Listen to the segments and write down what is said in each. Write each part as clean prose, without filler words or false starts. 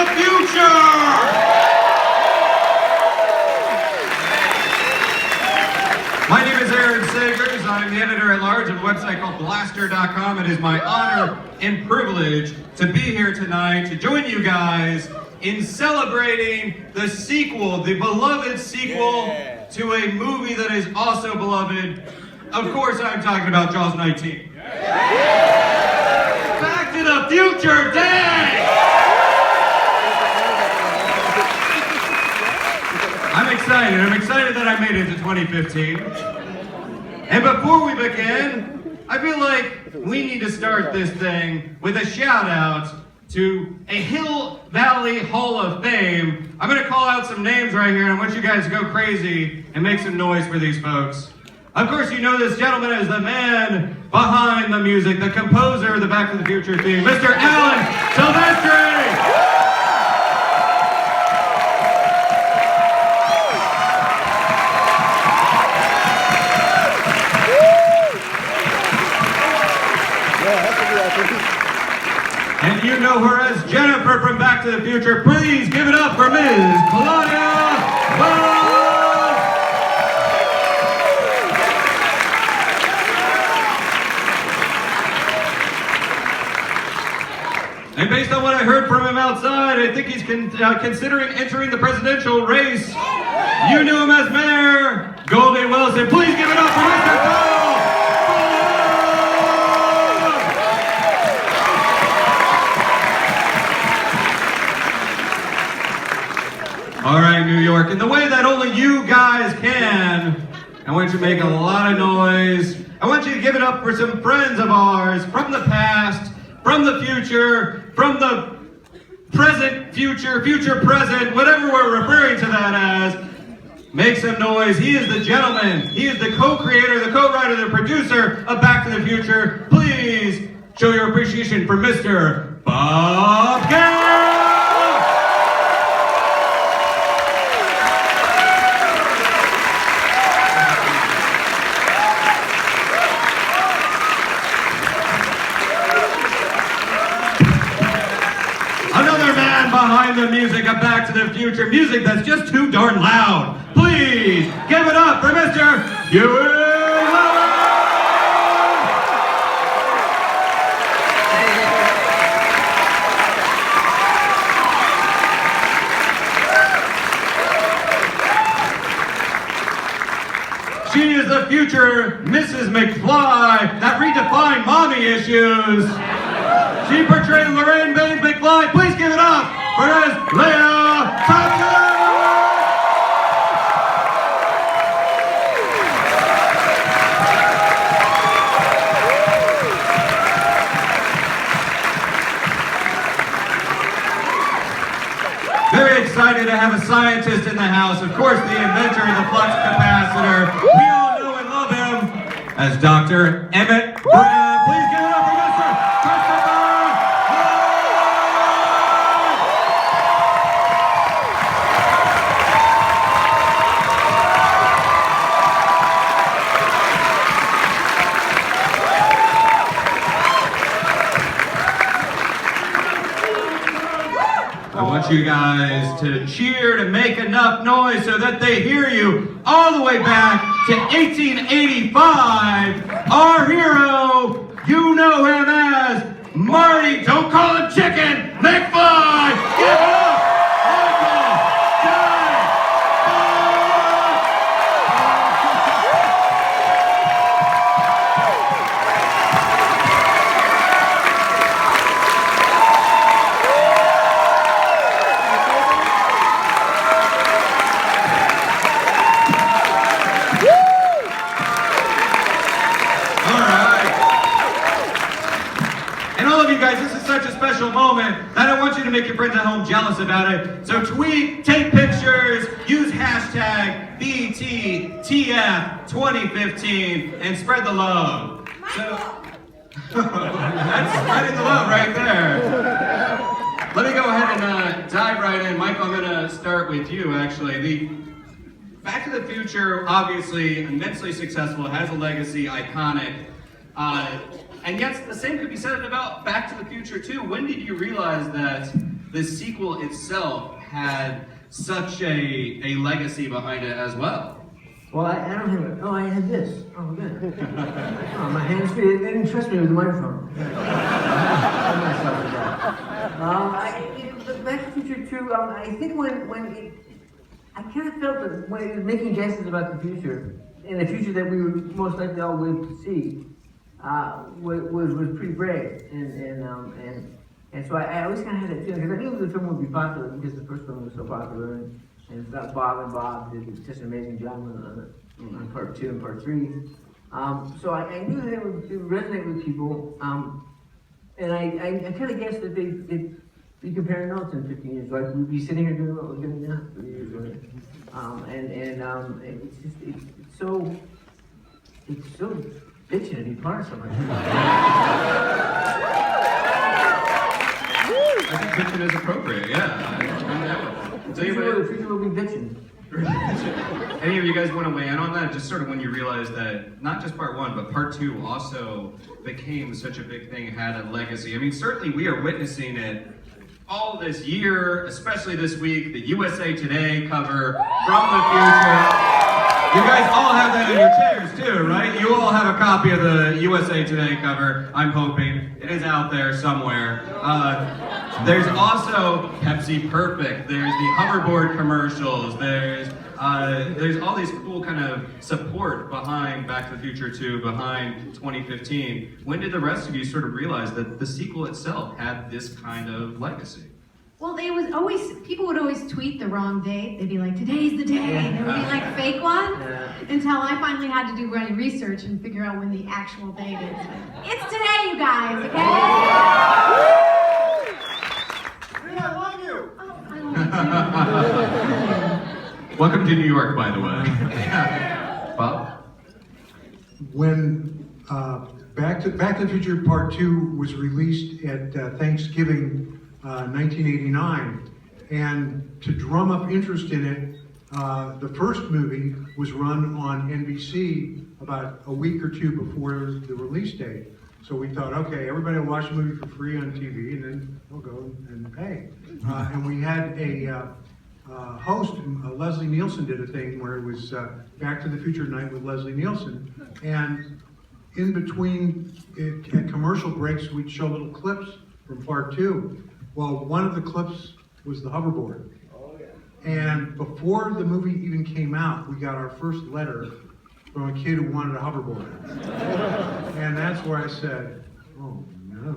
the Future! My name is Aaron Sagers. I'm the editor-at-large of a website called Blaster.com. It is my honor and privilege to be here tonight to join you guys in celebrating the sequel, the beloved sequel to a movie that is also beloved. Of course, I'm talking about Jaws 19. Back to the Future Day! I'm excited that I made it to 2015. And before we begin, I feel like we need to start this thing with a shout out to a Hill Valley Hall of Fame. I'm gonna call out some names right here and I want you guys to go crazy and make some noise for these folks. Of course you know this gentleman is the man behind the music, the composer of the Back to the Future theme, Mr. Alan Silvestri! And you know her as Jennifer from Back to the Future. Please give it up for Ms. Claudia Wells. And based on what I heard from him outside, I think he's considering entering the presidential race. You knew him as Mayor Goldie Wilson. Please give it up for Mr. Gale. All right, New York, in the way that only you guys can, I want you to make a lot of noise. I want you to give it up for some friends of ours from the past, from the future, from the present future, future present, whatever we're referring to that as. Make some noise. He is the gentleman. He is the co-creator, the co-writer, the producer of Back to the Future. Please show your appreciation for Mr. Bob Gale. Behind the music of Back to the Future, music that's just too darn loud. Please give it up for Mr. Huey. She is the future Mrs. McFly that redefined mommy issues. She portrayed Lorraine Baines McFly. Please give it up for Ms. Thompson! Very excited to have a scientist in the house. Of course, the inventor of the flux capacitor. We all know and love him as Dr. Emmett Brown. Please give it up for Mr. Christopher! I want you guys to cheer, to make enough noise so that they hear you all the way back to 1885. Our hero, you know him as Marty, don't call him Chicken, McFly! Give it up! Moment that I want you to make your friends at home jealous about it. So tweet, take pictures, use hashtag BTTF2015 and spread the love. So, that's spreading the love right there. Let me go ahead and dive right in. Michael, I'm going to start with you actually. The Back to the Future, obviously immensely successful, has a legacy, iconic. And yet, the same could be said about Back to the Future too. When did you realize that the sequel itself had such a legacy behind it as well. Well, I don't have it. Oh, I had this. Oh, good. Oh, my hands free. They didn't trust me with the microphone. Back to the Future 2, I think I kind of felt that when it was making guesses about the future, and the future that we would most likely all live to see, was pretty brave. And so I always kind of had that feeling, because I knew the film would be popular because the first film was so popular, and Bob did such an amazing job on part 2 and part 3. So I knew that it would resonate with people, and I kind of guessed that they'd be comparing notes in 15 years. Like we'd be sitting here doing what we're doing now 3 years later. It's so bitchy to be part of something. I think bitchin' is appropriate, yeah. The future will be bitchin'. Any of you guys want to weigh in on that? Just sort of when you realized that not just part 1, but part 2 also became such a big thing, had a legacy. I mean, certainly we are witnessing it all this year, especially this week, the USA Today cover from the future. You guys all have that in your chairs too, right? You all have a copy of the USA Today cover, I'm hoping. It is out there somewhere. There's also Pepsi Perfect, there's the hoverboard commercials, there's all these cool kind of support behind Back to the Future 2, behind 2015. When did the rest of you sort of realize that the sequel itself had this kind of legacy? Well, people would always tweet the wrong date. They'd be like, today's the day. And there would be like fake ones. Until I finally had to do any research and figure out when the actual date is. It's today, you guys, okay? I love you! Oh, I love you too. Welcome to New York, by the way. Bob? When Back to the Future Part 2 was released at Thanksgiving 1989, and to drum up interest in it, the first movie was run on NBC about a week or 2 before the release date. So we thought, okay, everybody will watch the movie for free on TV, and then we'll go and pay. And we had a host, Leslie Nielsen, did a thing where it was Back to the Future Night with Leslie Nielsen, and in between at commercial breaks, we'd show little clips from part 2. Well, one of the clips was the hoverboard. Oh, yeah. And before the movie even came out, we got our first letter from a kid who wanted a hoverboard. And that's where I said, oh no.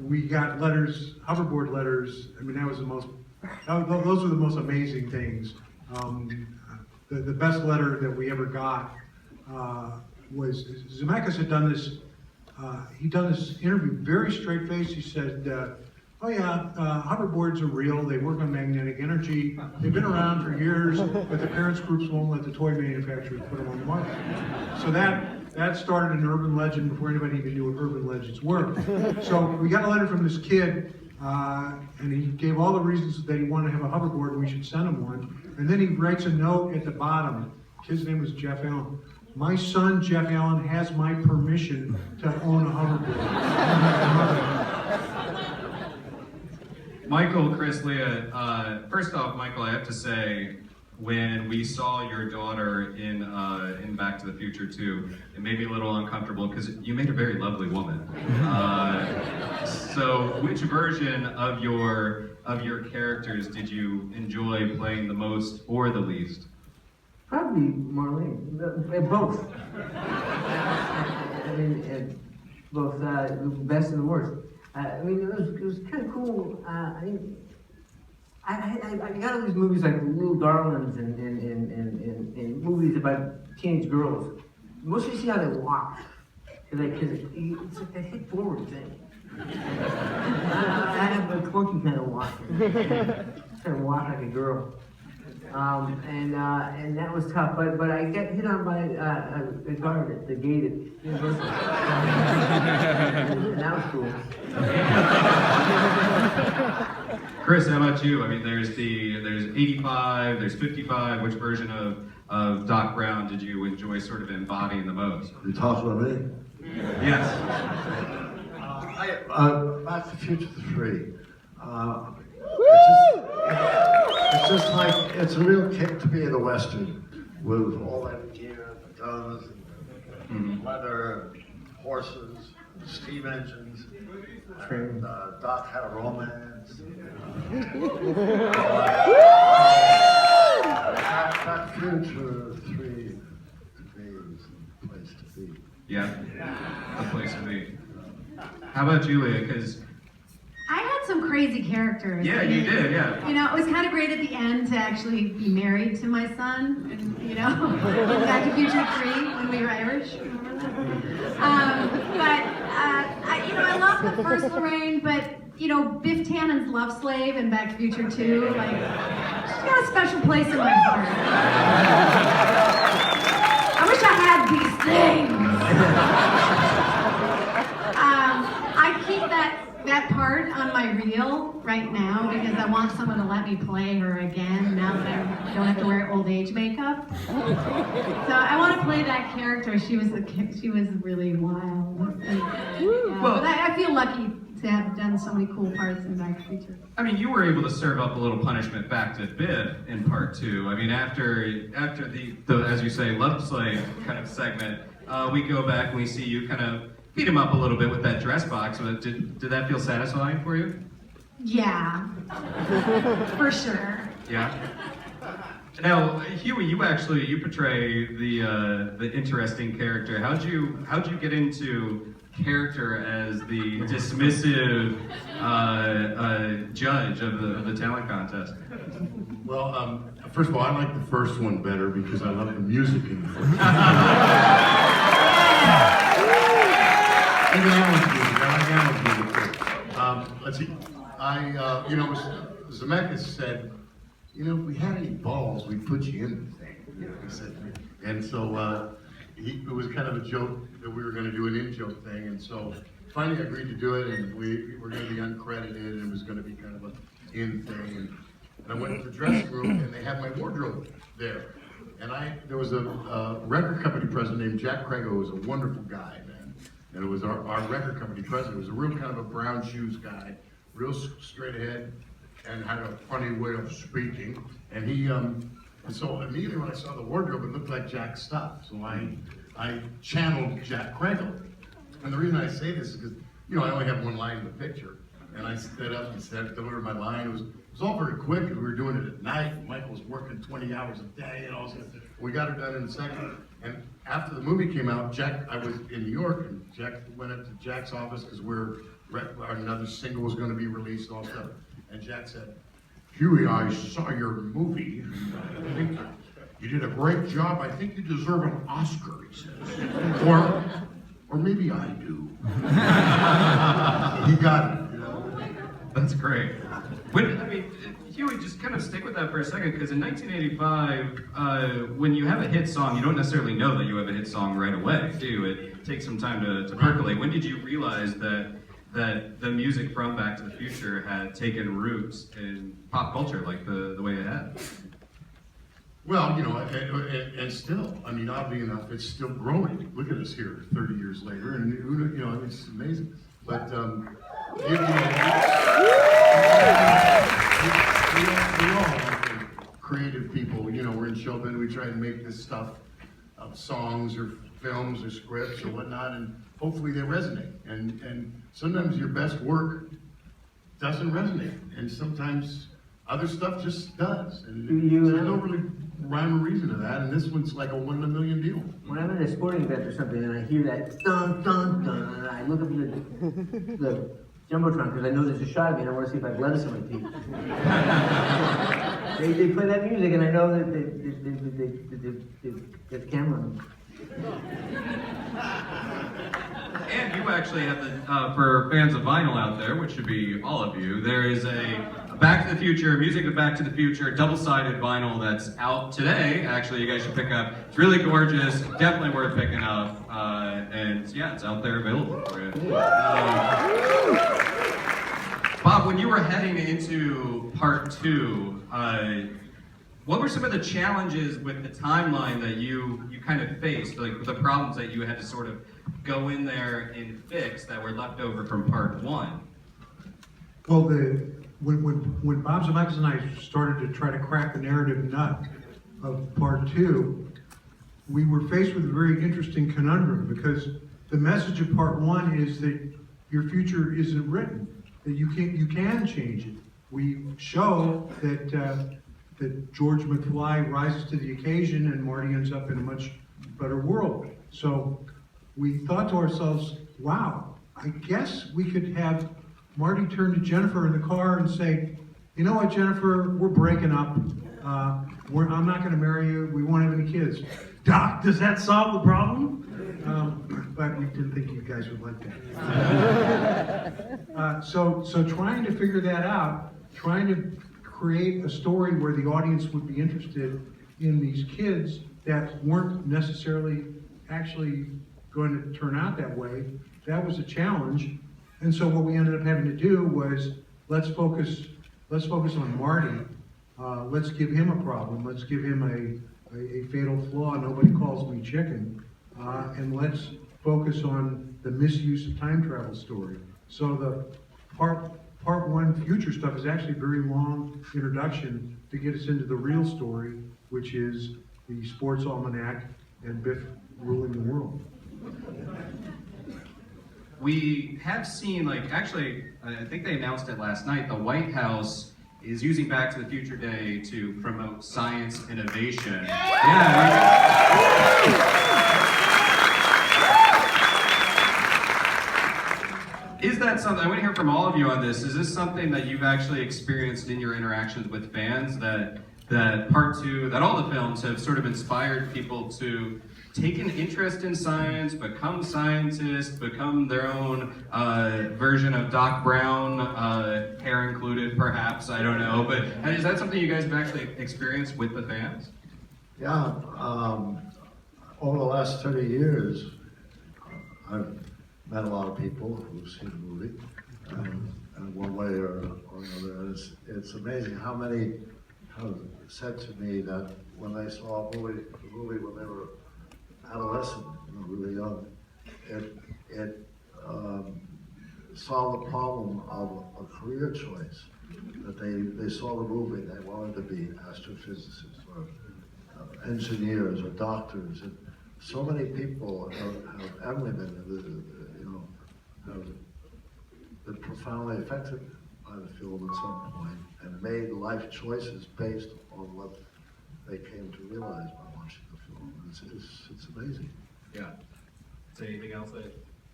We got letters, hoverboard letters. I mean, those were the most amazing things. The best letter that we ever got was Zemeckis had done this. He'd done this interview very straight face. He said, oh yeah, hoverboards are real. They work on magnetic energy. They've been around for years, but the parents groups won't let the toy manufacturers put them on the market. So that started an urban legend before anybody even knew what urban legends were. So we got a letter from this kid, and he gave all the reasons that he wanted to have a hoverboard and we should send him one. And then he writes a note at the bottom. His name was Jeff Allen. My son, Jeff Allen, has my permission to own a hoverboard. Michael, Chris, Leah, first off, Michael, I have to say, when we saw your daughter in Back to the Future 2, it made me a little uncomfortable because you made a very lovely woman. So which version of your characters did you enjoy playing the most or the least? Probably Marlene. Both. I mean, both the best and the worst. I mean, it was kind of cool. I got all these movies like Little Darlings and movies about teenage girls. Mostly see how they walk, cause it's like that hit forward thing. I have a clunky kind of walk. Trying to walk like a girl. And that was tough, but I got hit on by a guard at the gate at University. And that was cool. Chris, how about you? I mean, there's 85, there's 55. Which version of Doc Brown did you enjoy sort of embodying the most? You talking about me? Yes. Back to the Future 3. It's just like, it's a real kick to be in a Western with all that gear, the guns, and leather, horses, steam engines, and Doc had a romance. Back to the Future 3 is the place to be. Yeah, the place to be. How about you, Leah? Because I had some crazy characters. yeah, you did. Yeah. You know, it was kind of great at the end to actually be married to my son, and in Back to the Future 3 when we were Irish. Remember that? I love the first Lorraine, but Biff Tannen's Love Slave in Back to the Future 2, like, she's got a special place in my heart. I wish I had these things. I keep that part on my reel right now because I want someone to let me play her again now that I don't have to wear old age makeup. So I want to play that character. She was really wild. But I feel lucky to have done so many cool parts in Back to the Future. I mean, you were able to serve up a little punishment back to Biff in part 2. I mean, after the as you say, love slave kind of segment, we go back and we see you kind of beat him up a little bit with that dress box. Did that feel satisfying for you? Yeah, for sure. Yeah. Now, Huey, you portray the interesting character. How'd you get into character as the dismissive judge of the talent contest? Well, first of all, I like the first one better because I love the music in the first one. Even Alan's music, I like Alan's music too. Let's see, Zemeckis said, if we had any balls, we'd put you in the thing. He said, and so it was kind of a joke that we were going to do an in-joke thing, and so finally I agreed to do it, and we were going to be uncredited, and it was going to be kind of an in thing, and I went to the dressing room, and they had my wardrobe there, and there was a record company president named Jack Crago, who was a wonderful guy, man, and it was our record company president. It was a real kind of a brown shoes guy, real straight ahead, and had a funny way of speaking, and he, and so immediately when I saw the wardrobe, it looked like Jack's stuff. So I channeled Jack Crago. And the reason I say this is because, I only have one line in the picture. And I stood up and delivered my line. It was all very quick, and we were doing it at night. Michael was working 20 hours a day, and all this. We got it done in a second. And after the movie came out, I was in New York, and Jack went up to Jack's office because another single was going to be released and all stuff. And Jack said, "Huey, I saw your movie. I think you did a great job. I think you deserve an Oscar," he says. Or maybe I do. He got it. That's great. Huey, just kind of stick with that for a second, because in 1985, when you have a hit song, you don't necessarily know that you have a hit song right away, do you? It takes some time to percolate. When did you realize that the music from Back to the Future had taken roots in pop culture like the way it had? Well, and still, oddly enough, it's still growing. Look at us here 30 years later, and it's amazing. But, we all are creative people. We're in show business. We try to make this stuff of songs or films or scripts or whatnot, and hopefully they resonate. And sometimes your best work doesn't resonate, and sometimes other stuff just does. And there's no really rhyme or reason to that, and this one's like a 1 in a million deal. When I'm at a sporting event or something and I hear that dun dun dun, and I look up at the Jumbotron because I know there's a shot of me and I want to see if I have lettuce in my teeth. they play that music and I know that they get the camera on. And you actually have for fans of vinyl out there, which should be all of you, there is a Back to the Future, Music of Back to the Future, double-sided vinyl that's out today. Actually, you guys should pick up. It's really gorgeous, definitely worth picking up. And yeah, it's out there available for you. Bob, when you were heading into part 2, what were some of the challenges with the timeline that you kind of faced, like the problems that you had to sort of go in there and fix that were left over from part one? Well, when Bob Zemeckis and I started to try to crack the narrative nut of part two, we were faced with a very interesting conundrum, because the message of part one is that your future isn't written, that you can change it. We show that George McFly rises to the occasion and Marty ends up in a much better world. So we thought to ourselves, wow, I guess we could have Marty turn to Jennifer in the car and say, you know what, Jennifer, we're breaking up. I'm not going to marry you. We won't have any kids. Doc, does that solve the problem? But we didn't think you guys would like that. So trying to figure that out, trying to create a story where the audience would be interested in these kids that weren't necessarily actually going to turn out that way, that was a challenge. And so what we ended up having to do was, let's focus on Marty. Let's give him a problem. Let's give him a fatal flaw. Nobody calls me chicken. And let's focus on the misuse of time travel story. So the part one future stuff is actually a very long introduction to get us into the real story, which is the sports almanac and Biff ruling the world. We have seen, actually, I think they announced it last night, the White House is using Back to the Future Day to promote science innovation. Is that something, I want to hear from all of you on this, is this something that you've actually experienced in your interactions with fans, that part two, that all the films have sort of inspired people to take an interest in science, become scientists, become their own version of Doc Brown, hair included perhaps, I don't know, but is that something you guys have actually experienced with the fans? Yeah, over the last 30 years, I've met a lot of people who've seen the movie, and one way or another. It's amazing how many have said to me that when they saw the movie when they were adolescent, really young, it solved the problem of a career choice. That they saw the movie, they wanted to be astrophysicists or engineers or doctors, and so many people and women have been profoundly affected by the film at some point and made life choices based on what they came to realize by watching the film. It's amazing. Yeah. Say anything else?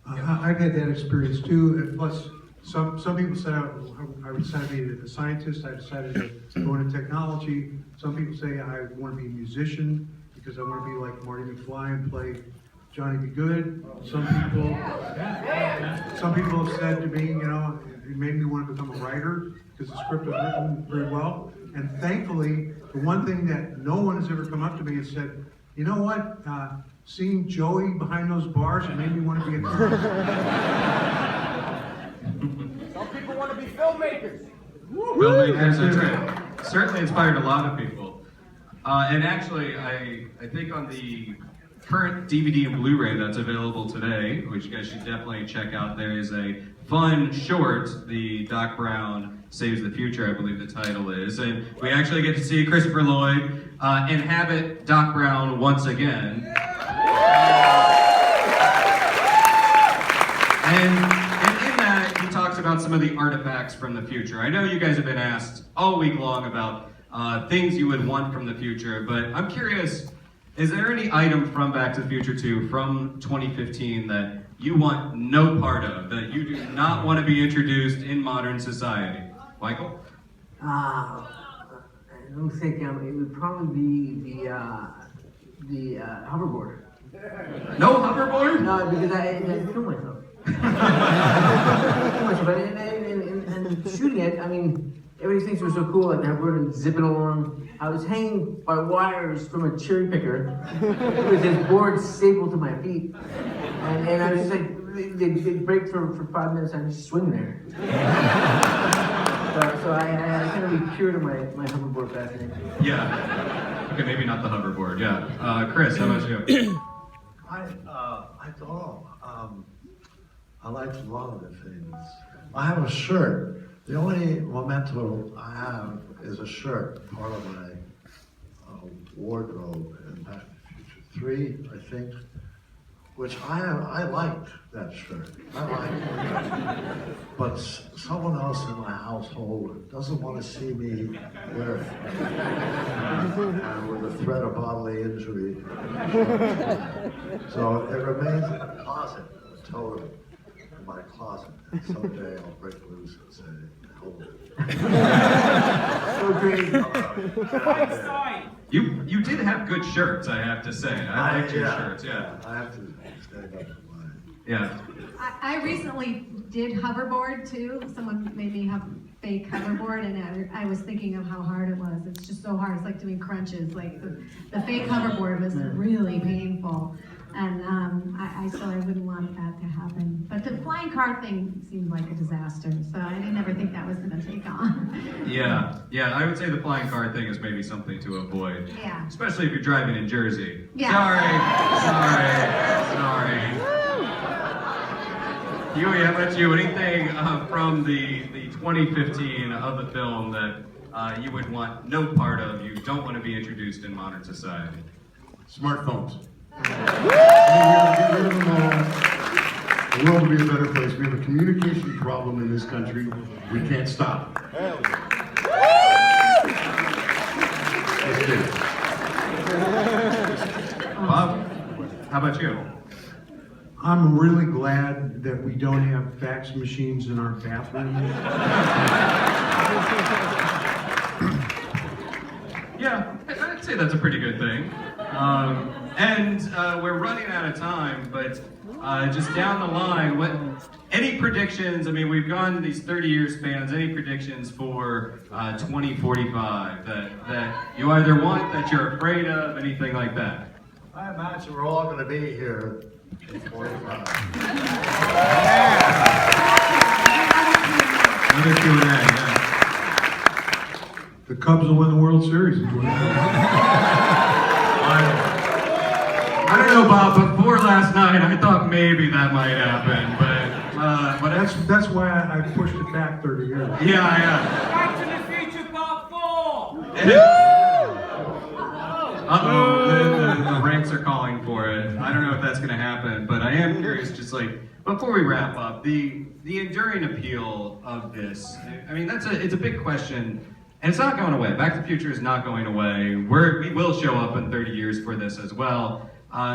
I've had that experience too, and plus some people said I decided to be a scientist, I decided to go into technology. Some people say I want to be a musician because I want to be like Marty McFly and play Johnny Be Good. Some people have said to me, it made me want to become a writer because the script was written very well. And thankfully, the one thing that no one has ever come up to me and said, you know what, seeing Joey behind those bars, it made me want to be a comic. Some people want to be filmmakers. Filmmakers, that's right. Certainly inspired a lot of people. And actually, I think on the current DVD and Blu-ray that's available today, which you guys should definitely check out, there is a fun short, the Doc Brown Saves the Future, I believe the title is. And we actually get to see Christopher Lloyd inhabit Doc Brown once again. And in that, he talks about some of the artifacts from the future. I know you guys have been asked all week long about things you would want from the future, but I'm curious, is there any item from Back to the Future 2 from 2015 that you want no part of, that you do not want to be introduced in modern society? Michael? I don't think it would probably be the hoverboard. No hoverboard? No, because I kill myself. And shooting it, I mean, everybody thinks we're so cool, like the hoverboard and zipping along. I was hanging by wires from a cherry picker with this board stapled to my feet. And I was just like, they'd break for 5 minutes and I'd just swing there. So I kind of cured my hoverboard fascination. Yeah. Okay, maybe not the hoverboard, yeah. Chris, how about you? I don't know. I liked a lot of the things. I have a shirt. The only memento I have is a shirt, part of my wardrobe in Back to the Future 3, I think, which I liked that shirt. I liked it. But someone else in my household doesn't want to see me wear it. And with the threat of bodily injury. So it remains in the closet, totally, in my closet. And someday I'll break loose and say, hold it. So crazy. You did have good shirts, I have to say. I liked your shirts, yeah. I have to stand up for mine. Yeah. I recently did hoverboard too. Someone made me have fake hoverboard, and I was thinking of how hard it was. It's just so hard. It's like doing crunches. Like the fake hoverboard was really painful, and I wouldn't want that to happen. But the flying car thing seemed like a disaster, so I didn't ever think that was going to take on. Yeah, I would say the flying car thing is maybe something to avoid. Yeah. Especially if you're driving in Jersey. Yeah. Sorry. Huey, how about you? Anything from the 2015 of the film that you would want no part of, you don't want to be introduced in modern society? Smartphones. We have to get rid of them all. The world will be a better place. We have a communication problem in this country. We can't stop. Let's do it. Bob, how about you? I'm really glad that we don't have fax machines in our bathrooms. Yeah, I'd say that's a pretty good thing. And we're running out of time, but just down the line, any predictions? I mean, we've gone these 30-year spans. Any predictions for 2045 that you either want, that you're afraid of, anything like that? I imagine we're all going to be here in 45. Another Q&A, yeah. The Cubs will win the World Series in 2025. I don't know, Bob, but before last night, I thought maybe that might happen, but That's why I pushed it back 30 years. yeah. Back to the Future Part 4! The ranks are calling for it. I don't know if that's going to happen, but I am curious, just like, before we wrap up, the enduring appeal of this, I mean, it's a big question, and it's not going away. Back to the Future is not going away. We will show up in 30 years for this as well.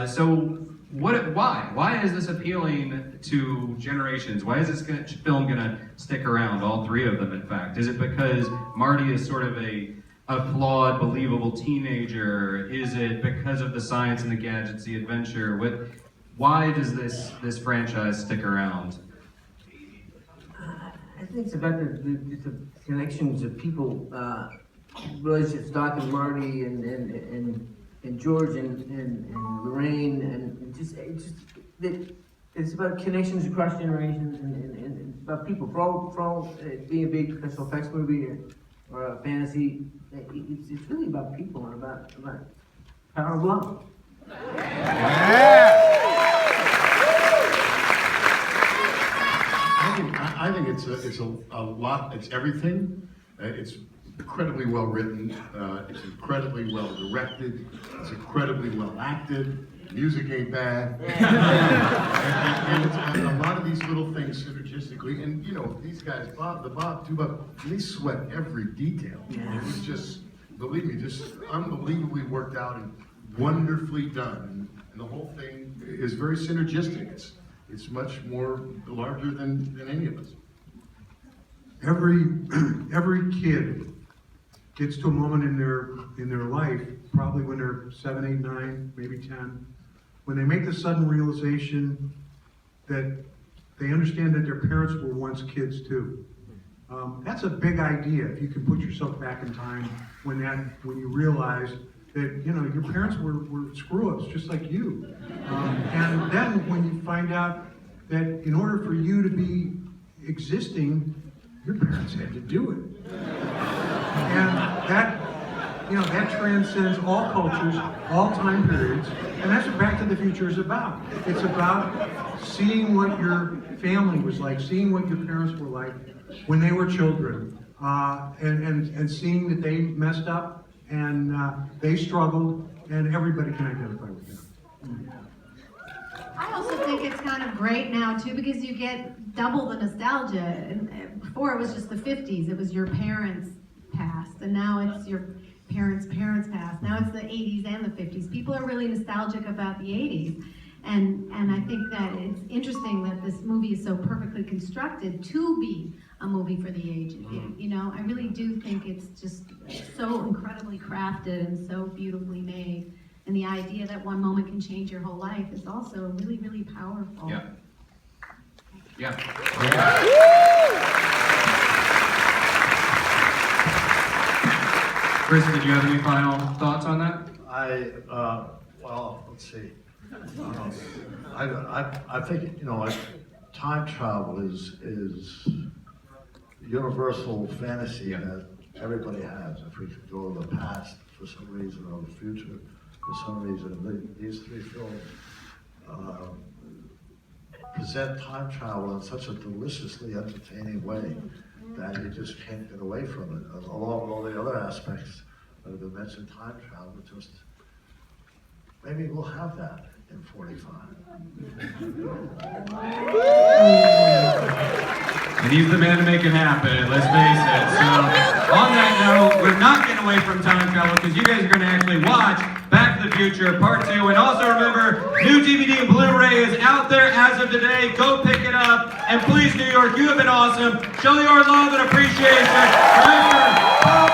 So why? Why is this appealing to generations? Why is this film going to stick around, all three of them, in fact? Is it because Marty is sort of a flawed, believable teenager? Is it because of the science and the gadgets, the adventure? Why does this franchise stick around? I think it's about the connections of people, relationships, Doc and Marty and George and Lorraine, and it's about connections across generations and it's about people. For all being a big special effects movie or a fantasy, it's really about people and about power of love. I think it's a lot. It's everything. It's incredibly well written. It's incredibly well directed. It's incredibly well acted. Music ain't bad. and a lot of these little things synergistically. And you know, these guys, Bob, they sweat every detail. It was just, believe me, just unbelievably worked out and wonderfully done. And the whole thing is very synergistic. It's much more larger than any of us. Every kid gets to a moment in their life, probably when they're 7, 8, 9, maybe 10, when they make the sudden realization that they understand that their parents were once kids too. That's a big idea. If you can put yourself back in time when you realize that your parents were screw-ups just like you, and then when you find out that in order for you to be existing, your parents had to do it, and that transcends all cultures, all time periods, and that's what Back to the Future is about. It's about seeing what your family was like, seeing what your parents were like when they were children, and seeing that they messed up and they struggled, and everybody can identify with them. I also think it's kind of great now too because you get double the nostalgia. And before it was just the 50s, it was your parents' past, and now it's your parents' past. Now it's the 80s and the 50s. People are really nostalgic about the 80s. And I think that it's interesting that this movie is so perfectly constructed to be a movie for the age. I really do think it's just so incredibly crafted and so beautifully made. And the idea that one moment can change your whole life is also really, really powerful. Yeah. Yeah. Chris, did you have any final thoughts on that? Well, let's see. I think, time travel is universal fantasy that everybody has. If we could go to the past for some reason or the future for some reason, these three films present time travel in such a deliciously entertaining way that you just can't get away from it. Along with all the other aspects that have been mentioned, time travel, just maybe we'll have that in 45. And he's the man to make it happen, let's face it. So, on that note, we're not getting away from time travel because you guys are going to actually watch Back to the Future Part 2. And also remember, new DVD and Blu-ray is out there as of today. Go pick it up. And please, New York, you have been awesome. Show your love and appreciation. Remember,